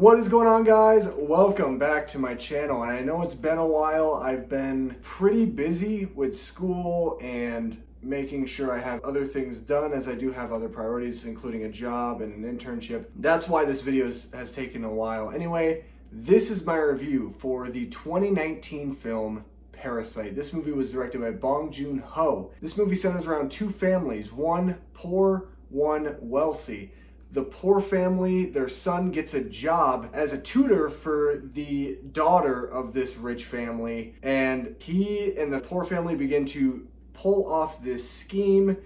What is going on, guys? Welcome back to my channel. And I know it's been a while. I've been pretty busy with school and making sure I have other things done, as I do have other priorities, including a job and an internship. That's why this video has taken a while. Anyway, this is my review for the 2019 film Parasite. This movie was directed by Bong Joon-ho. This movie centers around two families, one poor, one wealthy. The poor family, their son gets a job as a tutor for the daughter of this rich family, and he and the poor family begin to pull off this scheme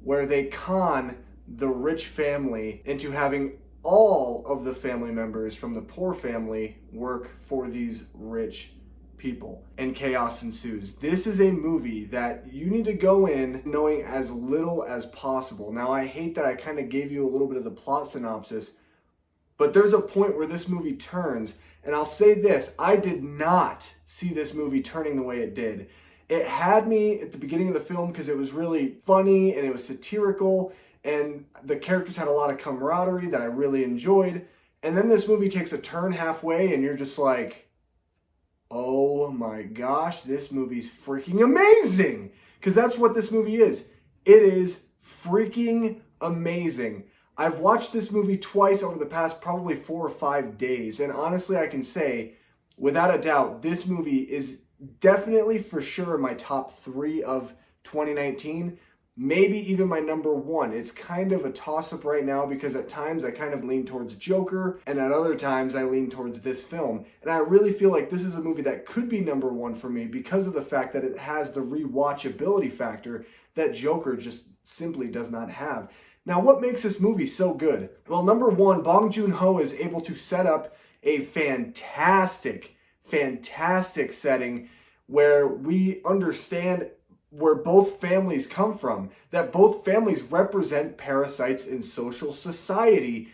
where they con the rich family into having all of the family members from the poor family work for these rich people, and chaos ensues. This is a movie that you need to go in knowing as little as possible. Now, I hate that I kind of gave you a little bit of the plot synopsis, but there's a point where this movie turns, and I'll say this, I did not see this movie turning the way it did. It had me at the beginning of the film because it was really funny and it was satirical, and the characters had a lot of camaraderie that I really enjoyed, and then this movie takes a turn halfway and you're just like, oh my gosh, this movie's freaking amazing! Because that's what this movie is. It is freaking amazing. I've watched this movie twice over the past probably 4 or 5 days, and honestly I can say, without a doubt, this movie is definitely for sure my top 3 of 2019. Maybe even my number 1. It's kind of a toss-up right now because at times I kind of lean towards Joker and at other times I lean towards this film. And I really feel like this is a movie that could be number 1 for me because of the fact that it has the rewatchability factor that Joker just simply does not have. Now, what makes this movie so good? Well, number 1, Bong Joon-ho is able to set up a fantastic setting where we understand where both families come from, that both families represent parasites in social society,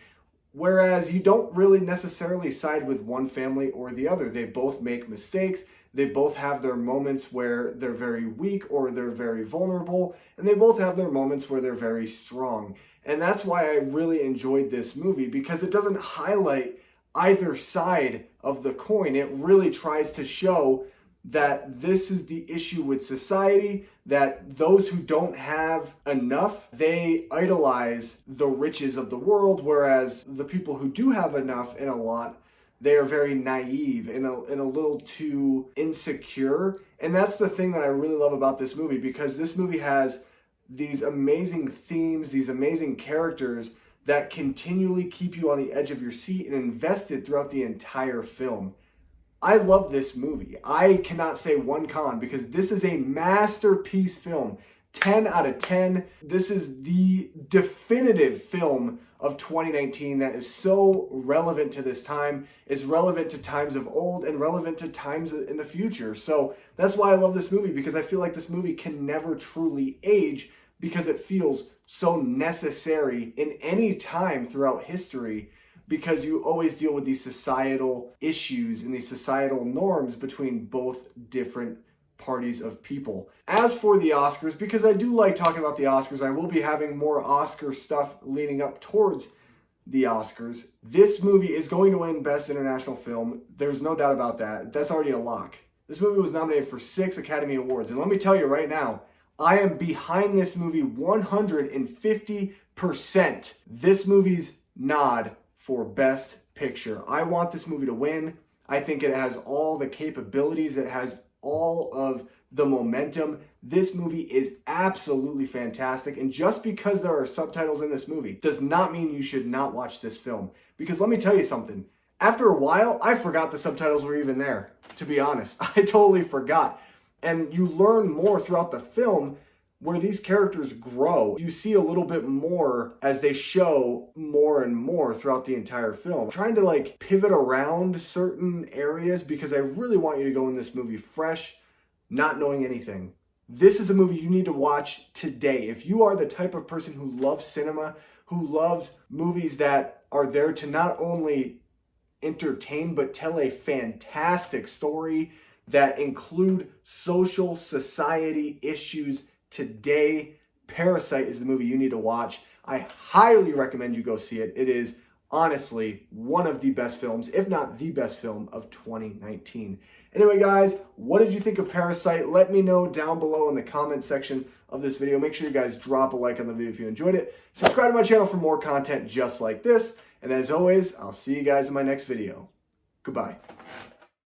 whereas you don't really necessarily side with one family or the other. They both make mistakes, they both have their moments where they're very weak or they're very vulnerable, and they both have their moments where they're very strong. And that's why I really enjoyed this movie, because it doesn't highlight either side of the coin. It really tries to show that this is the issue with society, that those who don't have enough, they idolize the riches of the world, whereas the people who do have enough and a lot, they are very naive and a little too insecure. And that's the thing that I really love about this movie, because this movie has these amazing themes, these amazing characters that continually keep you on the edge of your seat and invested throughout the entire film. I love this movie. I cannot say one con because this is a masterpiece film. 10 out of 10. This is the definitive film of 2019 that is so relevant to this time, is relevant to times of old and relevant to times in the future. So that's why I love this movie, because I feel like this movie can never truly age because it feels so necessary in any time throughout history, because you always deal with these societal issues and these societal norms between both different parties of people. As for the Oscars, because I do like talking about the Oscars, I will be having more Oscar stuff leading up towards the Oscars. This movie is going to win Best International Film. There's no doubt about that. That's already a lock. This movie was nominated for 6 Academy Awards. And let me tell you right now, I am behind this movie 150%. This movie's nod for Best Picture. I want this movie to win. I think it has all the capabilities. It has all of the momentum. This movie is absolutely fantastic. And just because there are subtitles in this movie does not mean you should not watch this film. Because let me tell you something. After a while, I forgot the subtitles were even there, to be honest. I totally forgot. And you learn more throughout the film where these characters grow. You see a little bit more as they show more and more throughout the entire film. I'm trying to like pivot around certain areas because I really want you to go in this movie fresh, not knowing anything. This is a movie you need to watch today. If you are the type of person who loves cinema, who loves movies that are there to not only entertain, but tell a fantastic story that include social society issues today, Parasite is the movie you need to watch. I highly recommend you go see it. It is honestly one of the best films, if not the best film of 2019. Anyway, guys, what did you think of Parasite? Let me know down below in the comment section of this video. Make sure you guys drop a like on the video if you enjoyed it. Subscribe to my channel for more content just like this. And as always, I'll see you guys in my next video. Goodbye.